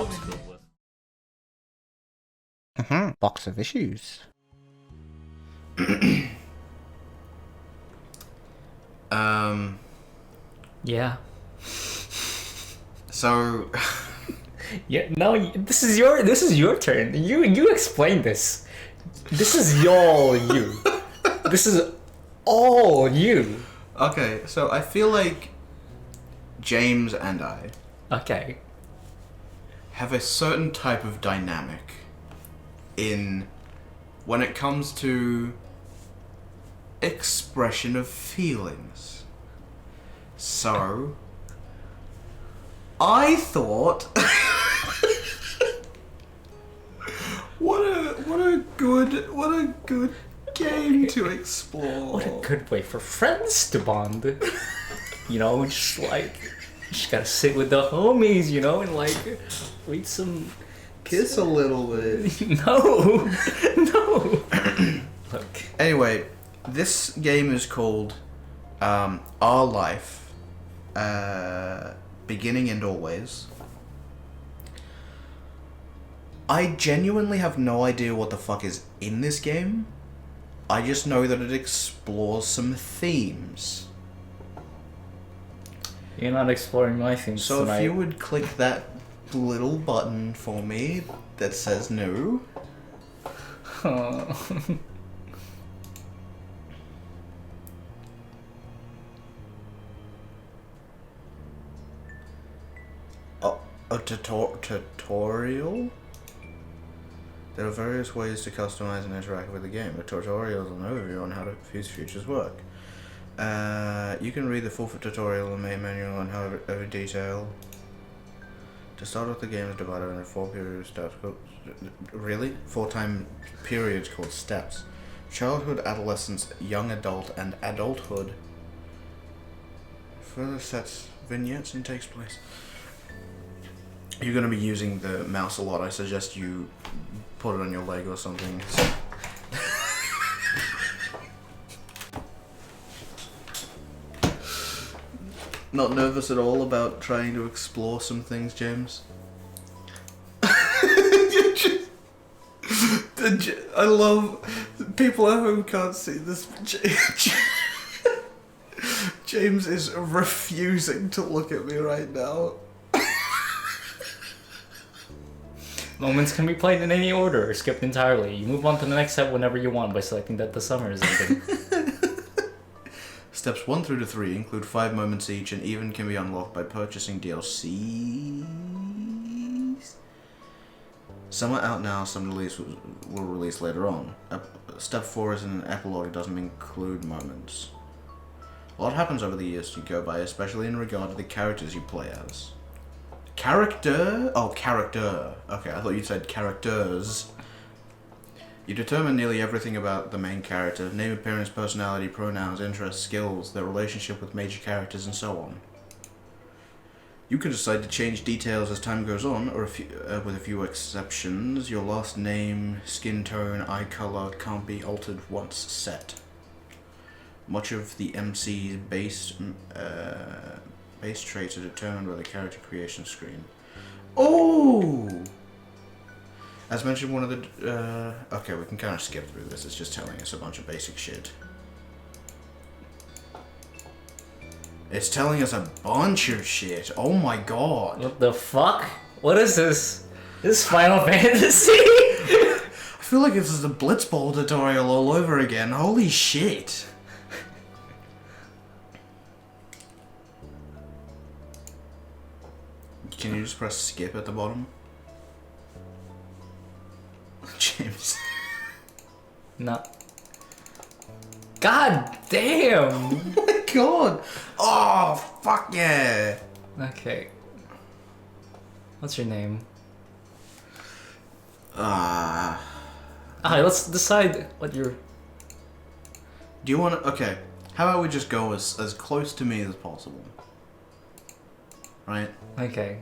books filled with. Box of issues. Yeah. So, Yeah. No. This is your turn. You explain this. This is all you. This is all you. okay, so I feel like James and I Okay. have a certain type of dynamic in when it comes to expression of feelings. So, I thought, what a good game to explore. What a good way for friends to bond. You know, just gotta sit with the homies, you know, and like read some. Kiss a little bit. No, no. Look. Anyway, this game is called Our Life, Beginning and Always. I genuinely have no idea what the fuck is in this game. I just know that it explores some themes. You're not exploring my things So tonight. if you would click that little button for me that says no. A tutorial? There are various ways to customize and interact with the game. A tutorial is an overview on how to use features work. You can read the full tutorial in the main menu on how every detail. To start off, the game is divided into 4 period steps. Really? 4 time periods called steps. Childhood, adolescence, young adult, and adulthood. Further sets vignettes and takes place. You're going to be using the mouse a lot. I suggest you put it on your leg or something. Not nervous at all about trying to explore some things, James? I love people at home can't see this. James is refusing to look at me right now. Moments can be played in any order or skipped entirely. You move on to the next step whenever you want by selecting that the summer is ending. Steps 1 through to 3 include 5 moments each and even can be unlocked by purchasing DLCs. Some are out now, some will release later on. Step 4 is an epilogue, it doesn't include moments. A lot happens over the years you go by, especially in regard to the characters you play as. Character? Oh, character. Okay, I thought you said characters. You determine nearly everything about the main character, name, appearance, personality, pronouns, interests, skills, their relationship with major characters, and so on. You can decide to change details as time goes on, or with a few exceptions. Your last name, skin tone, eye color can't be altered once set. Much of the MC's base traits are determined by the character creation screen. Oh! As mentioned, one of the... okay, we can kind of skip through this. It's just telling us a bunch of basic shit. It's telling us a bunch of shit. Oh my god. What the fuck? What is this? This is Final Fantasy? I feel like this is a Blitzball tutorial all over again. Holy shit. Can you just press skip at the bottom? James. No. God damn! Oh my god! Oh, fuck yeah! Okay. What's your name? Ah. Alright, let's decide what your... Do you want to... Okay. How about we just go as close to me as possible? Right? Okay.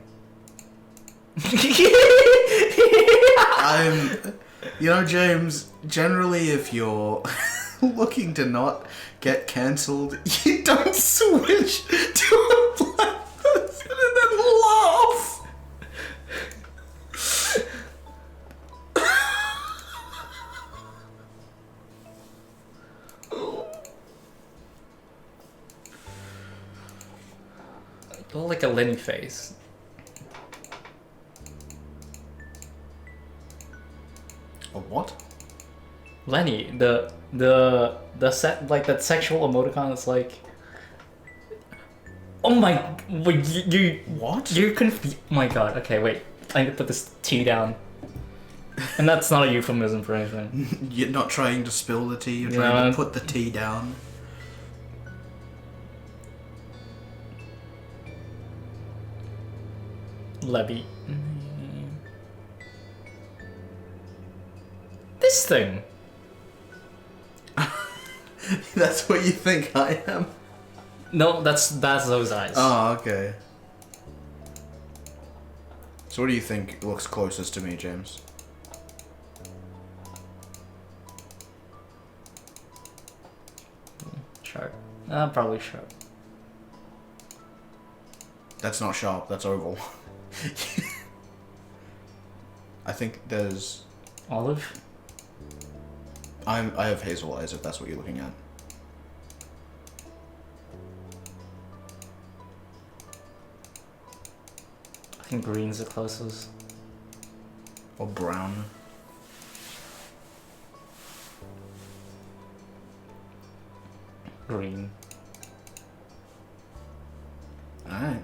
You know, James, generally if you're looking to not get cancelled, you don't switch to a black person and then laugh. Lenny face. A what? Lenny, the set like that sexual emoticon is like. Oh my, wait, you What? You're confused. Oh my god. Okay, wait. I need to put this tea down. And that's not a euphemism for anything. You're not trying to spill the tea. You're trying No. to put the tea down. Levy. This thing. That's what you think I am. No, that's those eyes. Oh, okay. So what do you think looks closest to me, James? Sharp. Probably sharp. That's not sharp, that's oval. I think there's... Olive. I have hazel eyes, if that's what you're looking at. I think green's the closest. Or brown. Green. Alright.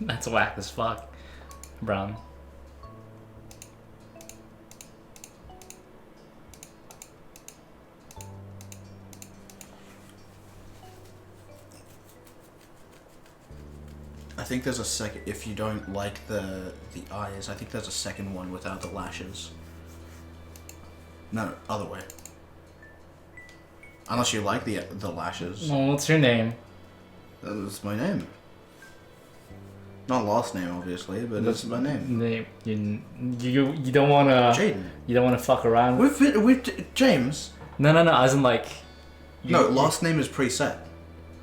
That's whack as fuck. Brown. I think there's a second... If you don't like the eyes, I think there's a second one without the lashes. No, other way. Unless you like the lashes. Well, what's your name? That's my name. Not last name, obviously, but that's my name. Name. You don't wanna. Jaden. You don't wanna fuck around. With James. No. As in like. No, last name is preset.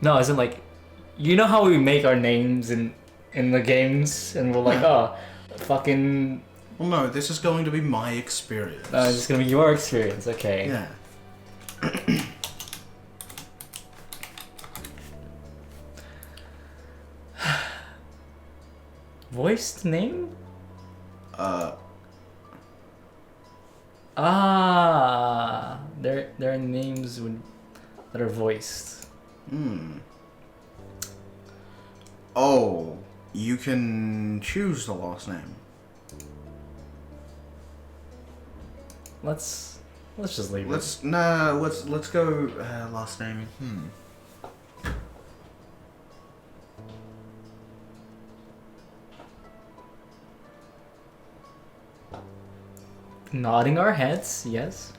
No, as in like. You know how we make our names in the games, and we're like, oh, fucking. Well, no, this is going to be my experience. It's gonna be your experience, okay? Yeah. Voiced name? There are names that are voiced. Hmm. Oh, you can choose the last name. Let's just leave it. Let's go last name. Nodding our heads, yes.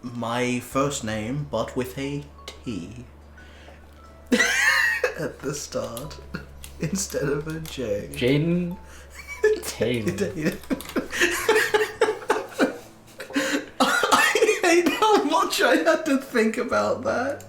My first name, but with a T at the start instead of a J. Jaden Tatum. I hate how much I had to think about that.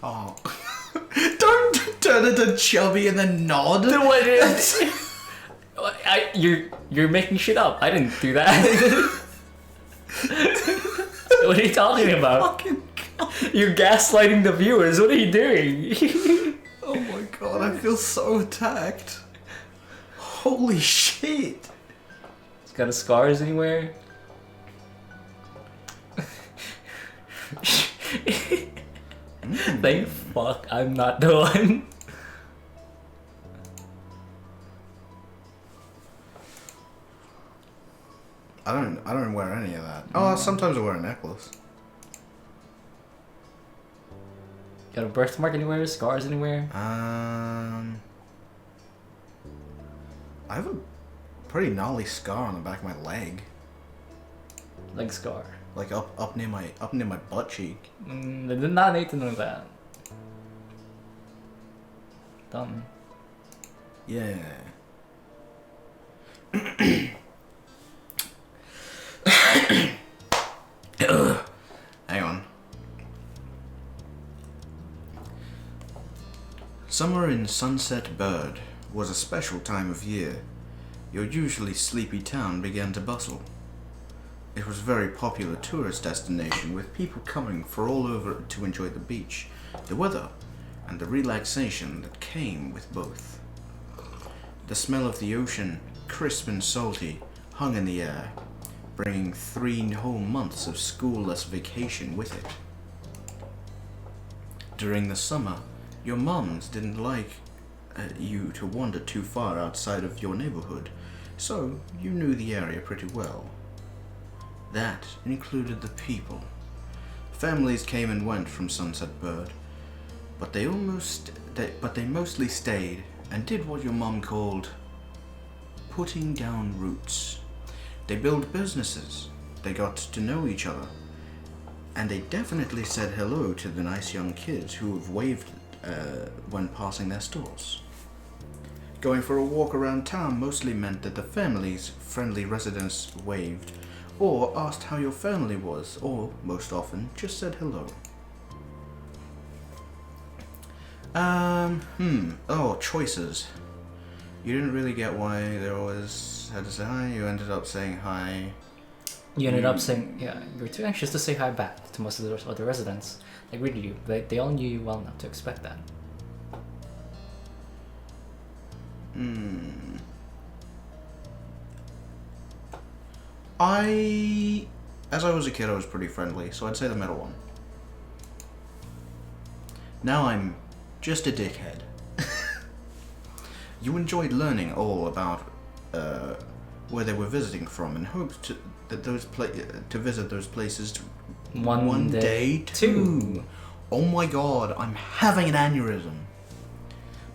Oh. Don't turn into chubby and then nod. You're making shit up. I didn't do that. What are you talking about? Fucking God. You're gaslighting the viewers. What are you doing? Oh my god, I feel so attacked. Holy shit. It's got a scars anywhere? Thank fuck I'm not the one. I don't wear any of that. Oh, sometimes I wear a necklace. Got a birthmark anywhere? Scars anywhere? I have a pretty gnarly scar on the back of my leg. Leg scar. Like up near my butt cheek. I did not need to know that. Dumb. Yeah. Hang on. Summer in Sunset Bird was a special time of year. Your usually sleepy town began to bustle. It was a very popular tourist destination with people coming from all over to enjoy the beach, the weather, and the relaxation that came with both. The smell of the ocean, crisp and salty, hung in the air, bringing 3 whole months of school-less vacation with it. During the summer, your mums didn't like you to wander too far outside of your neighborhood, so you knew the area pretty well. That included the people. Families came and went from Sunset Bird, but they mostly stayed and did what your mum called putting down roots. They built businesses, they got to know each other, and they definitely said hello to the nice young kids who have waved when passing their stores. Going for a walk around town mostly meant that the family's friendly residents waved, or asked how your family was, or, most often, just said hello. Oh, choices. You didn't really get why they always had to say hi, you ended up saying hi. You ended up saying, yeah, you were too anxious to say hi back to most of the other residents. They greeted you, but they all knew you well enough to expect that. As I was a kid, I was pretty friendly, so I'd say the middle one. Now I'm just a dickhead. You enjoyed learning all about where they were visiting from and hoped to visit those places one day too. Oh my god, I'm having an aneurysm.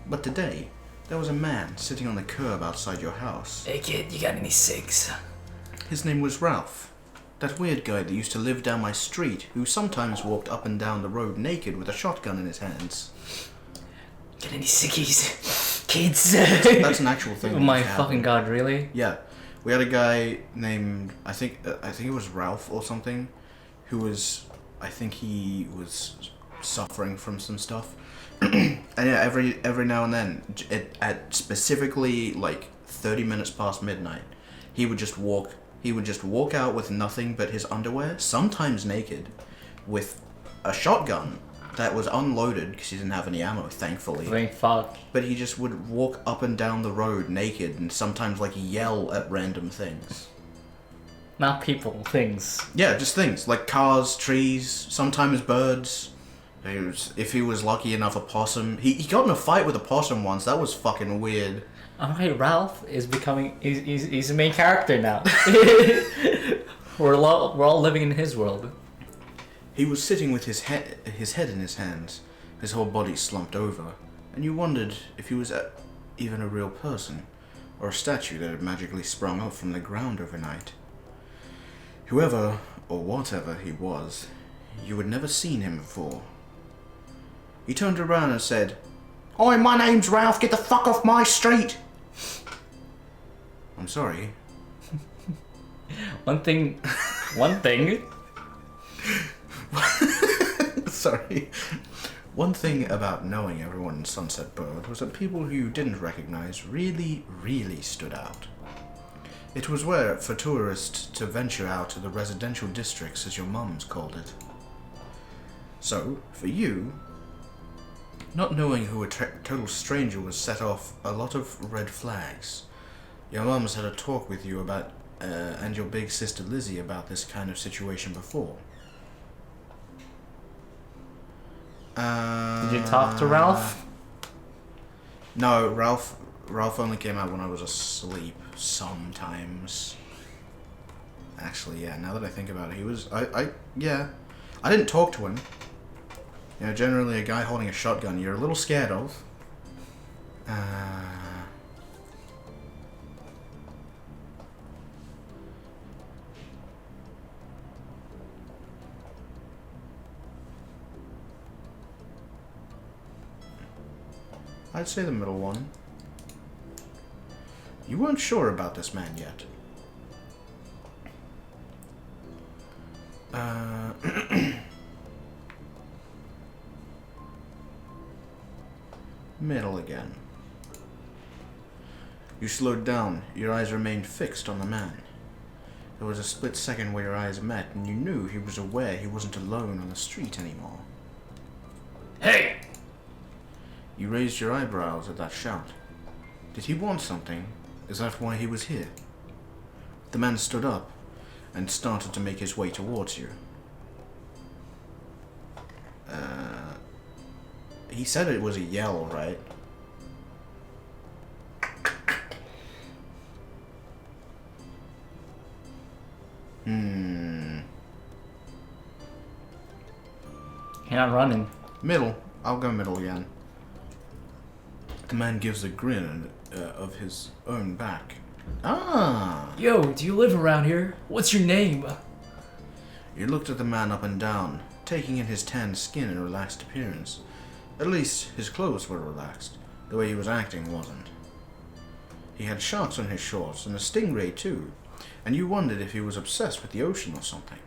But today, there was a man sitting on the curb outside your house. Hey kid, you got any cigs? His name was Ralph. That weird guy that used to live down my street, who sometimes walked up and down the road naked with a shotgun in his hands. Got any ciggies? Kids? That's an actual thing. Oh my fucking god, really? Yeah. We had a guy named, I think it was Ralph or something, who was, I think he was suffering from some stuff. And yeah, every now and then, at specifically like 30 minutes past midnight, he would just walk out with nothing but his underwear, sometimes naked, with a shotgun that was unloaded because he didn't have any ammo, thankfully. Thank fuck. But he just would walk up and down the road naked and sometimes like yell at random things. Not people, things. Yeah, just things like cars, trees, sometimes birds. If he was lucky enough, a possum. He got in a fight with a possum once. That was fucking weird. Alright, Ralph is becoming... He's the main character now. We're all living in his world. He was sitting with his head in his hands, his whole body slumped over, and you wondered if he was even a real person, or a statue that had magically sprung up from the ground overnight. Whoever, or whatever he was, you had never seen him before. He turned around and said, "Hi, my name's Ralph, get the fuck off my street!" I'm sorry. One thing... Sorry. One thing about knowing everyone in Sunset Bird was that people who you didn't recognize really, really stood out. It was rare for tourists to venture out to the residential districts, as your mums called it. So, for you, not knowing who a total stranger was set off a lot of red flags. Your mums had a talk with you about, and your big sister Lizzie about this kind of situation before. Did you talk to Ralph? No, Ralph only came out when I was asleep sometimes. Actually, yeah, now that I think about it, he was... I didn't talk to him. You know, generally a guy holding a shotgun you're a little scared of. I'd say the middle one. You weren't sure about this man yet. Middle again. You slowed down. Your eyes remained fixed on the man. There was a split second where your eyes met, and you knew he was aware he wasn't alone on the street anymore. Hey! You raised your eyebrows at that shout. Did he want something? Is that why he was here? The man stood up and started to make his way towards you. He said it was a yell, right? You're not running. Middle. I'll go middle again. The man gives a grin of his own back. Ah! Yo, do you live around here? What's your name? You looked at the man up and down, taking in his tanned skin and relaxed appearance. At least his clothes were relaxed. The way he was acting wasn't. He had sharks on his shorts and a stingray too, and you wondered if he was obsessed with the ocean or something.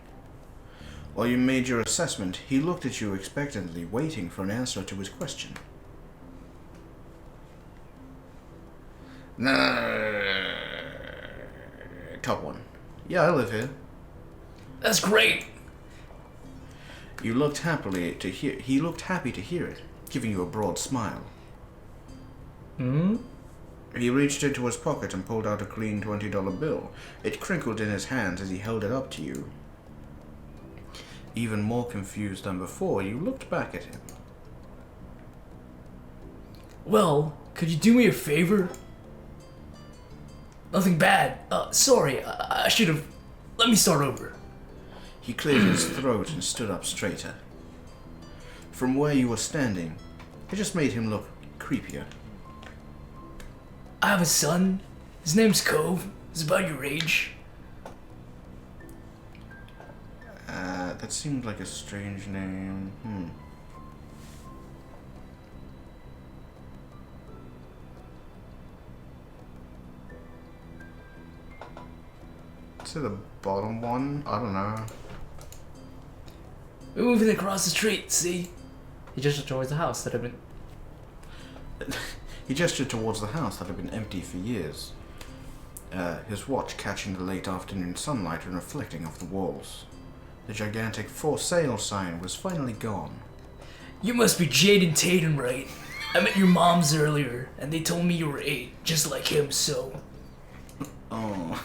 While you made your assessment, he looked at you expectantly, waiting for an answer to his question. Top one. Yeah, I live here. That's great. You looked happily to hear. He looked happy to hear it, giving you a broad smile. He reached into his pocket and pulled out a clean $20 bill. It crinkled in his hands as he held it up to you. Even more confused than before, you looked back at him. Well, could you do me a favor? Nothing bad. Sorry, I should have... Let me start over. He cleared his throat and stood up straighter. From where you were standing, it just made him look creepier. I have a son. His name's Cove. He's about your age. That seemed like a strange name. To the bottom one? I don't know. We're moving across the street, see? He gestured towards the house that had been... He gestured towards the house that had been empty for years. His watch catching the late afternoon sunlight and reflecting off the walls. The gigantic for sale sign was finally gone. You must be Jaden Tatum, right? I met your moms earlier, and they told me you were 8, just like him, so... Oh.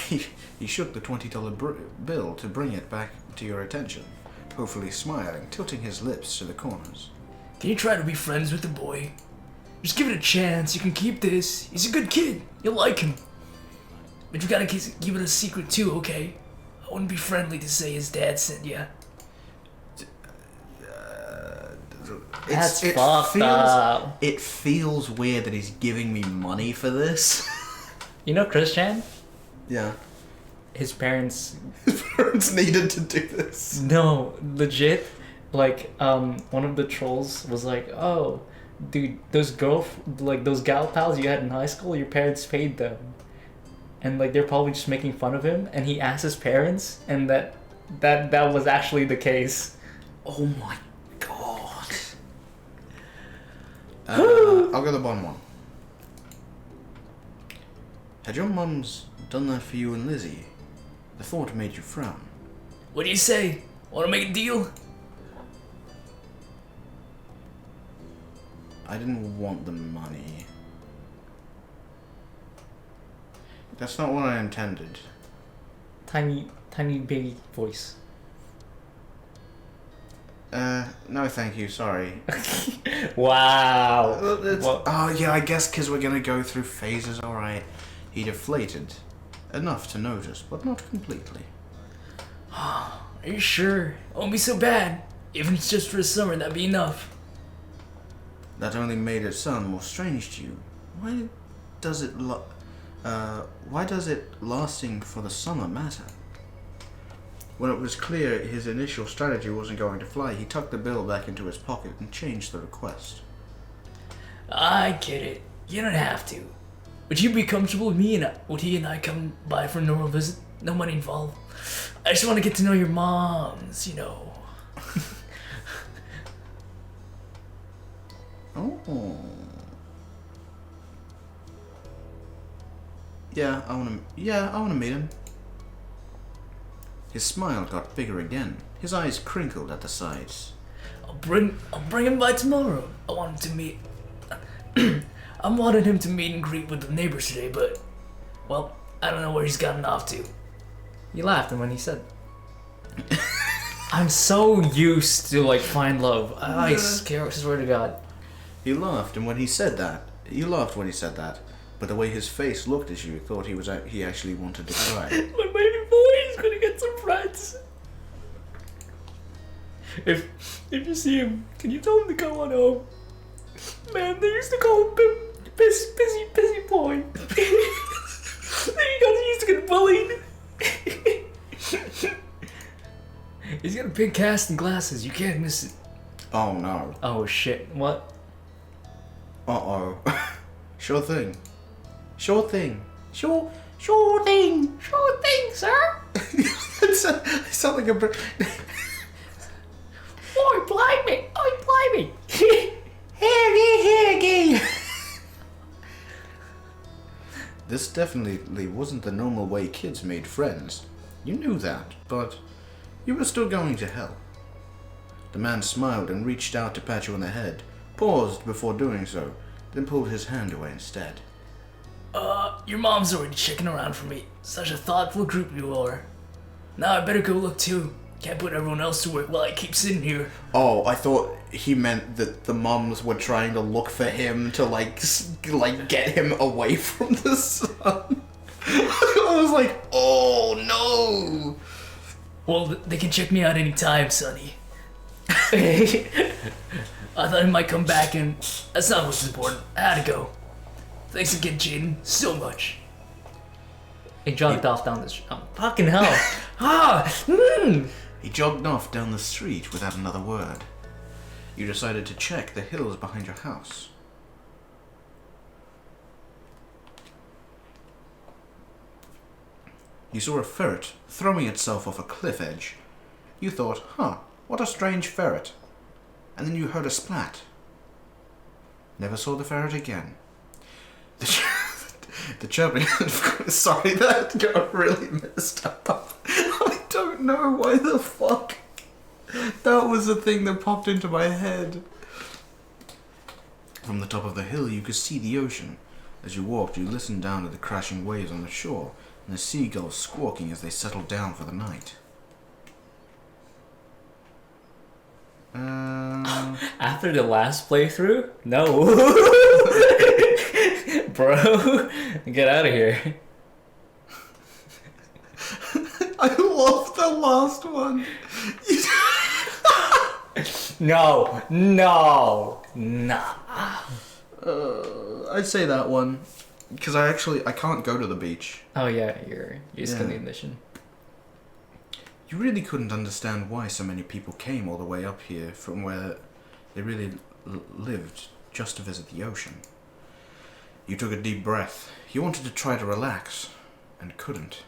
He shook the $20 bill to bring it back to your attention, hopefully smiling, tilting his lips to the corners. Can you try to be friends with the boy? Just give it a chance, you can keep this. He's a good kid, you'll like him. But you gotta keep it a secret too, okay? I wouldn't be friendly to say his dad sent ya. That's fucked up. It feels weird that he's giving me money for this. You know Christian? Yeah. His parents... His parents needed to do this. No, legit. Like, one of the trolls was like, oh, dude, those gal pals you had in high school, your parents paid them. And like they're probably just making fun of him, and he asked his parents, and that was actually the case. Oh my god. I'll go the bottom one. Had your mums done that for you and Lizzie? The thought made you frown. What do you say? Wanna make a deal? I didn't want the money. That's not what I intended. Tiny baby voice. No thank you, sorry. Wow. Oh yeah, I guess because we're gonna go through phases, alright. He deflated. Enough to notice, but not completely. Are you sure? It won't be so bad. Even if it's just for a summer, that'd be enough. That only made it sound more strange to you. Why does it lasting for the summer matter? When it was clear his initial strategy wasn't going to fly, he tucked the bill back into his pocket and changed the request. I get it. You don't have to. Would you be comfortable with me and would he and I come by for a normal visit? No money involved. I just want to get to know your moms, you know. Oh. Yeah, I wanna meet him. His smile got bigger again. His eyes crinkled at the sides. I'll bring him by tomorrow. I want him to meet. I wanted him to meet and greet with the neighbors today, but well, I don't know where he's gotten off to. You laughed when he said. I'm so used to like find love. I swear to God. He laughed, and when he said that, but the way his face looked at you, thought he actually wanted to cry. My baby boy is gonna get some friends. If you see him, can you tell him to come on home? Man, they used to call him busy boy. Then he got used to getting bullied. He's got a big cast and glasses. You can't miss it. Oh no. Oh shit! What? Uh-oh. Sure thing. Sure thing. Sure thing, sir. I sound like a... Oi, blimey. Here again. This definitely wasn't the normal way kids made friends. You knew that, but you were still going to hell. The man smiled and reached out to pat you on the head, paused before doing so, then pulled his hand away instead. Your mom's already checking around for me. Such a thoughtful group you are. Now I better go look too. Can't put everyone else to work while I keep sitting here. Oh, I thought he meant that the mums were trying to look for him to like get him away from the sun. I was like, oh no. Well, they can check me out anytime, Sonny. I thought he might come back, and that's not what's important. I had to go. Thanks again, Jaden, so much. He jogged off down the street. Oh, fucking hell! He jogged off down the street without another word. You decided to check the hills behind your house. You saw a ferret throwing itself off a cliff edge. You thought, huh, what a strange ferret. And then you heard a splat. Never saw the ferret again. The chirping... Sorry, that got really messed up. I don't know why the fuck that was the thing that popped into my head. From the top of the hill you could see the ocean. As you walked, you listened down to the crashing waves on the shore and the seagulls squawking as they settled down for the night. After the last playthrough? No. Bro, get out of here. I love the last one. No. Nah. I'd say that one. Because I can't go to the beach. Oh yeah, you're still in the mission. You really couldn't understand why so many people came all the way up here from where they really lived just to visit the ocean. You took a deep breath. You wanted to try to relax, and couldn't.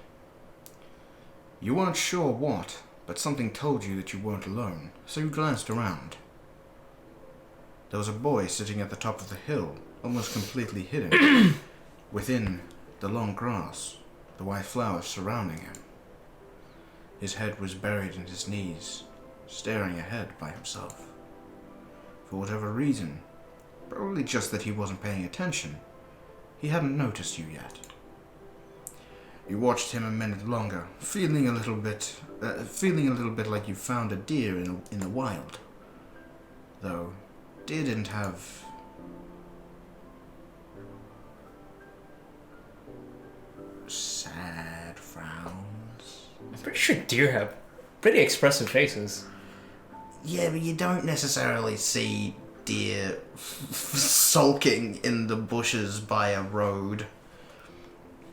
You weren't sure what, but something told you that you weren't alone, so you glanced around. There was a boy sitting at the top of the hill, almost completely hidden, within the long grass, the white flowers surrounding him. His head was buried in his knees, staring ahead by himself. For whatever reason, probably just that he wasn't paying attention, he hadn't noticed you yet. You watched him a minute longer, feeling a little bit like you found a deer in the wild. Though, deer didn't have sad frowns. I'm pretty sure deer have pretty expressive faces. Yeah, but you don't necessarily see deer sulking in the bushes by a road.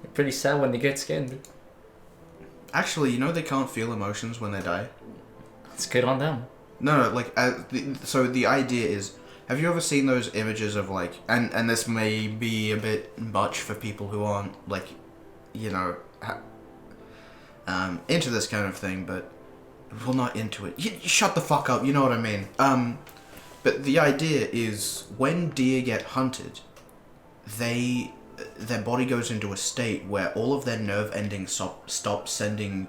They're pretty sad when they get skinned. Actually, you know they can't feel emotions when they die? It's good on them. No, like, so the idea is, have you ever seen those images of, like, and this may be a bit much for people who aren't, like, you know, into this kind of thing, but, well, not into it. Shut the fuck up, you know what I mean. But the idea is when deer get hunted, their body goes into a state where all of their nerve endings stop sending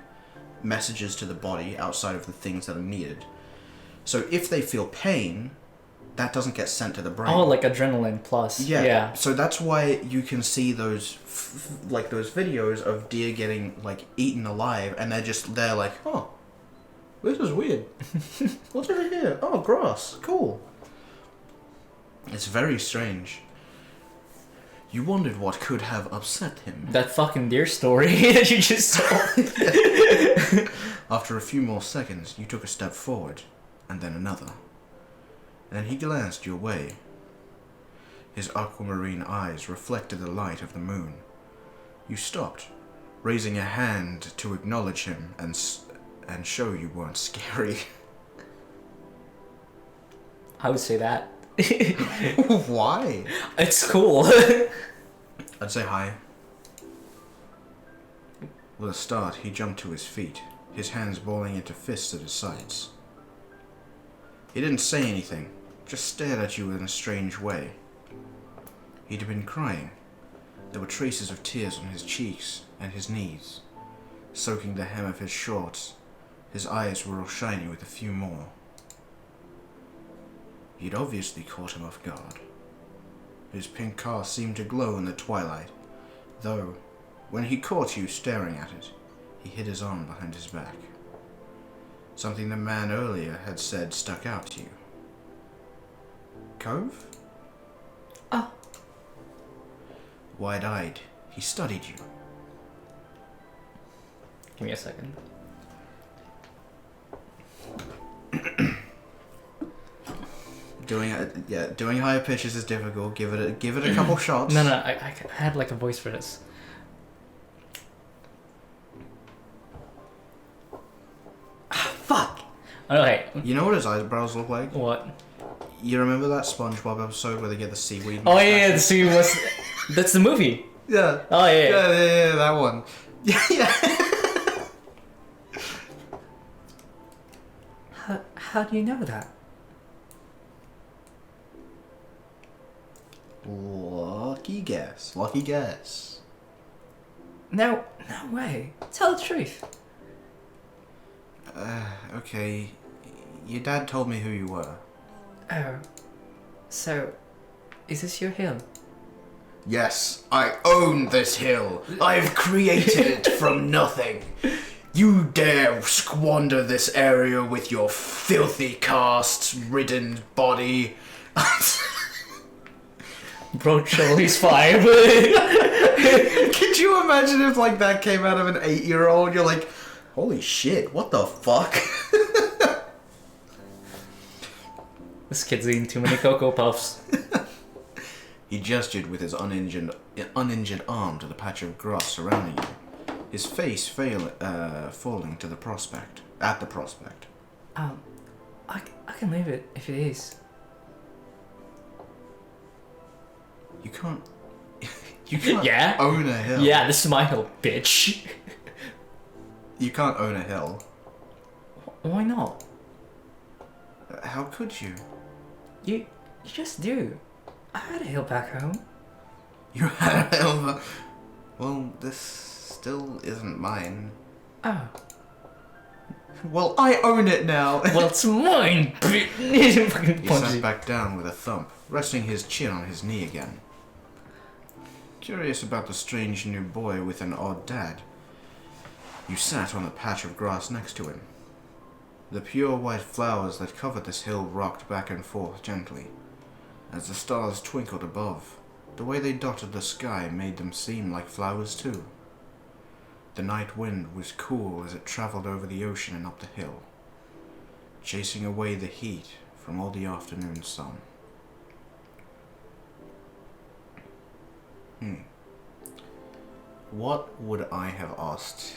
messages to the body outside of the things that are needed. So if they feel pain, that doesn't get sent to the brain. Oh, like adrenaline plus. Yeah. So that's why you can see those those videos of deer getting like eaten alive, and they're like, oh, this is weird. What's over here? Oh, grass. Cool. It's very strange. You wondered what could have upset him. That fucking deer story that you just told. After a few more seconds, you took a step forward, and then another. And then he glanced your way. His aquamarine eyes reflected the light of the moon. You stopped, raising a hand to acknowledge him and show you weren't scary. I would say that. Why? It's cool. I'd say hi. With a start, he jumped to his feet, his hands balling into fists at his sides. He didn't say anything, just stared at you in a strange way. He'd been crying. There were traces of tears on his cheeks and his knees, soaking the hem of his shorts. His eyes were all shiny with a few more. You'd obviously caught him off guard. His pink car seemed to glow in the twilight, though, when he caught you staring at it, he hid his arm behind his back. Something the man earlier had said stuck out to you. Cove? Oh. Wide-eyed, he studied you. Give me a second. Doing higher pitches is difficult. Give it a couple shots. No, I had like a voice for this. Fuck. Okay. You know what his eyebrows look like? What? You remember that SpongeBob episode where they get the seaweed? Oh yeah, the seaweed was. That's the movie. Yeah. Oh yeah. Yeah, that one. Yeah. How do you know that? Lucky guess. Lucky guess. No way. Tell the truth. Okay. Your dad told me who you were. Oh. So, is this your hill? Yes, I own this hill. I've created it from nothing. You dare squander this area with your filthy cast-ridden body. Bro, Charlie's fire. Could you imagine if like that came out of an 8-year-old? You're like, holy shit, what the fuck? This kid's eating too many Cocoa Puffs. He gestured with his uninjured arm to the patch of grass surrounding you, his face falling to the prospect. At the prospect. I can leave it if it is. You can't. You can't Yeah? own a hill. Yeah, this is my hill, bitch. You can't own a hill. Why not? How could you? You just do. I had a hill back home. You had a hill. Well, this still isn't mine. Oh. Well, I own it now. Well, it's mine, bitch. Fucking He punch sat you. back down with a thump, resting his chin on his knee again. Curious about the strange new boy with an odd dad, you sat on the patch of grass next to him. The pure white flowers that covered this hill rocked back and forth gently, as the stars twinkled above. The way they dotted the sky made them seem like flowers too. The night wind was cool as it traveled over the ocean and up the hill, chasing away the heat from all the afternoon sun. What would I have asked?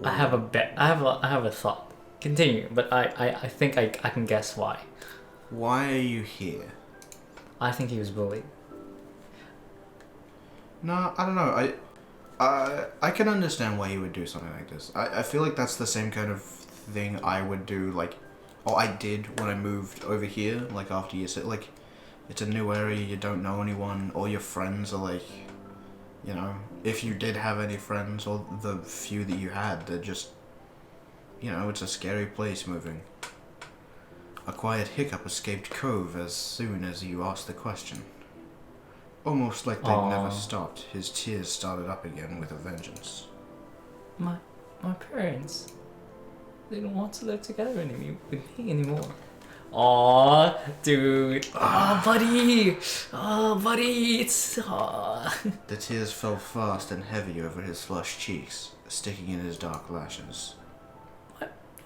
I have a bet. I have a thought. Continue, but I think I can guess why. Why are you here? I think he was bullied. No, I don't know. I can understand why he would do something like this. I feel like that's the same kind of thing I would do. Like, or I did when I moved over here, like after you said, like, it's a new area, you don't know anyone, all your friends are like, you know, if you did have any friends, or the few that you had, they're just, you know, it's a scary place moving. A quiet hiccup escaped Cove as soon as you asked the question. Almost like they'd never stopped, his tears started up again with a vengeance. My parents, they don't want to live together with me anymore. Aw, dude. Aw, buddy. Aw, buddy. It's The tears fell fast and heavy over his flushed cheeks, sticking in his dark lashes.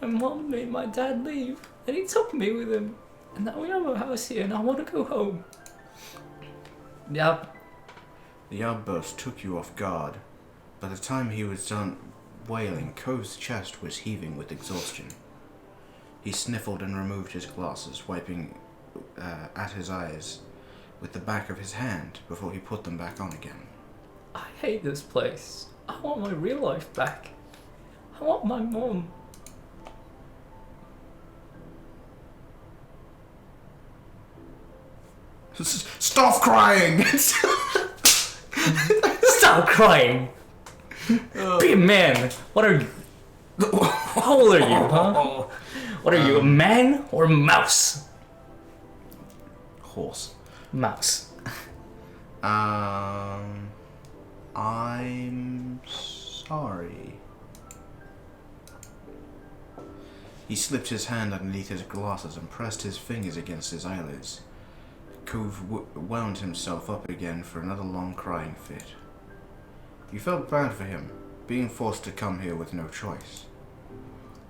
My mom made my dad leave, and he took me with him. And now we have a house here, and I want to go home. Yep. The outburst took you off guard. By the time he was done wailing, Cove's chest was heaving with exhaustion. He sniffled and removed his glasses, wiping at his eyes with the back of his hand before he put them back on again. I hate this place. I want my real life back. I want my mom. Stop crying! Stop crying! Be a man! What are you? How old are you, huh? What are you, a man or a mouse? Horse. Mouse. I'm sorry. He slipped his hand underneath his glasses and pressed his fingers against his eyelids. Cove wound himself up again for another long crying fit. You felt bad for him, being forced to come here with no choice.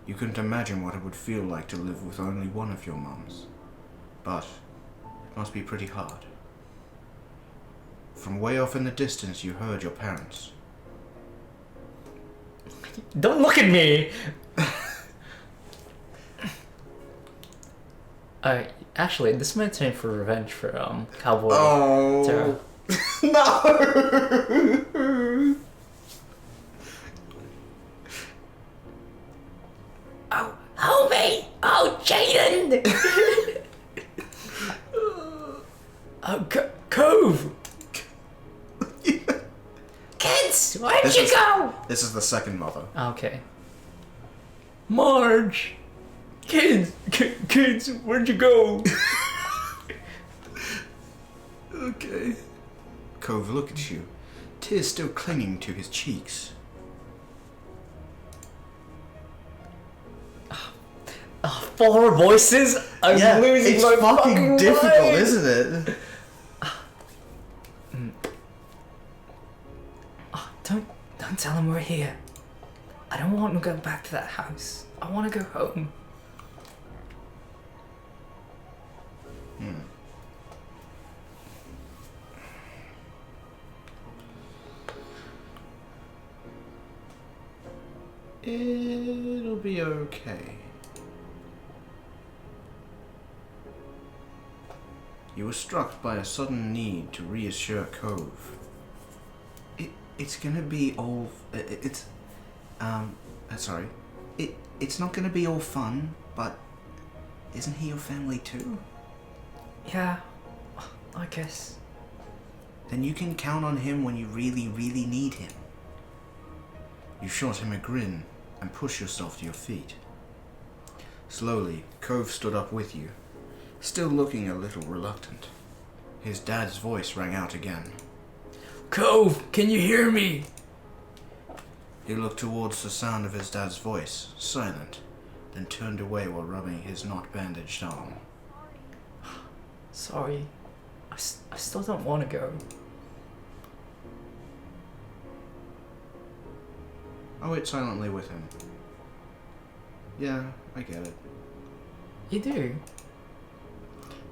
You couldn't imagine what it would feel like to live with only one of your mums. But it must be pretty hard. From way off in the distance, you heard your parents. Don't look at me! Actually, this might turn for revenge for Cowboy. Oh no! Oh, homie! Oh, Jaden! Oh, Cove! Kids, where'd you go? This is the second mother. Okay. Marge! Kids, where'd you go? Okay. Cove looked at you, tears still clinging to his cheeks. Four voices? I'm losing it's my fucking difficult, mind. isn't it? Don't tell him we're here. I don't want to go back to that house. I want to go home. It'll be okay. You were struck by a sudden need to reassure Cove. It's gonna be all. Sorry. It's not gonna be all fun, but isn't he your family too? Yeah, I guess. Then you can count on him when you really, really need him. You shot him a grin and pushed yourself to your feet. Slowly, Cove stood up with you, still looking a little reluctant. His dad's voice rang out again. Cove, can you hear me? He looked towards the sound of his dad's voice, silent, then turned away while rubbing his not bandaged arm. Sorry. I still don't want to go. I wait silently with him. Yeah, I get it. You do?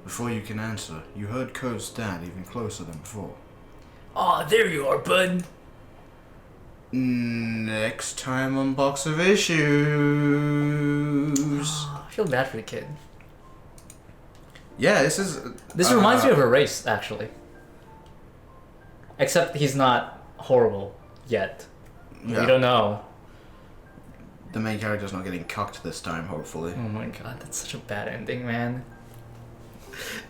Before you can answer, you heard Cove's dad even closer than before. Aw, there you are, bud. Next time on Box of Issues. I feel bad for the kid. Yeah, this is. This reminds me of a race, actually. Except he's not horrible yet. Yeah. We don't know. the main character's not getting cucked this time, hopefully. Oh my god, that's such a bad ending, man.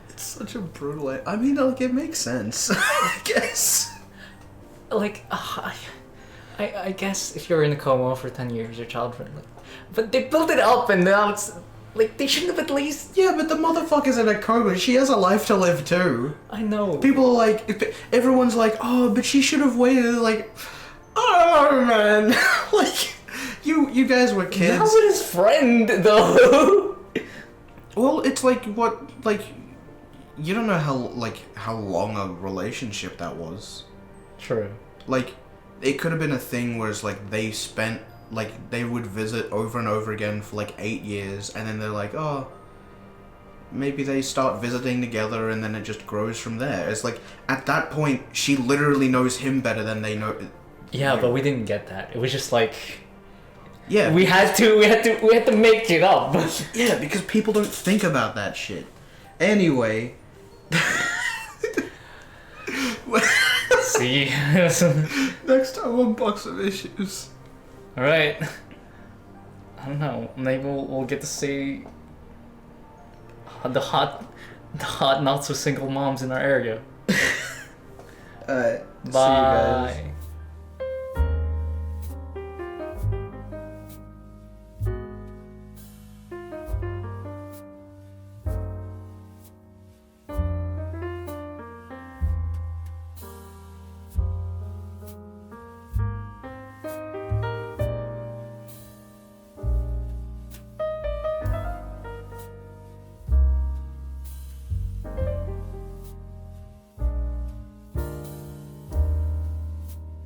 It's such a brutal. I mean, like, it makes sense. I guess. Like, I guess if you're in a coma for 10 years, you're child friendly. But they built it up and now it's like they shouldn't have at least. Yeah, but the motherfucker's in a coma. She has a life to live too. I know. People are like, everyone's like, oh, but she should have waited. Like, oh man, like, you guys were kids. Not with his friend though. Well, it's like what, like, you don't know how long a relationship that was. True. Like, it could have been a thing where it's like they spent, like, they would visit over and over again for like 8 years, and then they're like, oh, maybe they start visiting together, and then it just grows from there. It's like, at that point, she literally knows him better than they know. Yeah, but we didn't get that. It was just like, yeah, we had to make it up. yeah, because people don't think about that shit. Anyway. See. Next time on Box of Issues. All right. I don't know. Maybe we'll get to see the hot not so single moms in our area. Alright. Bye. See you guys.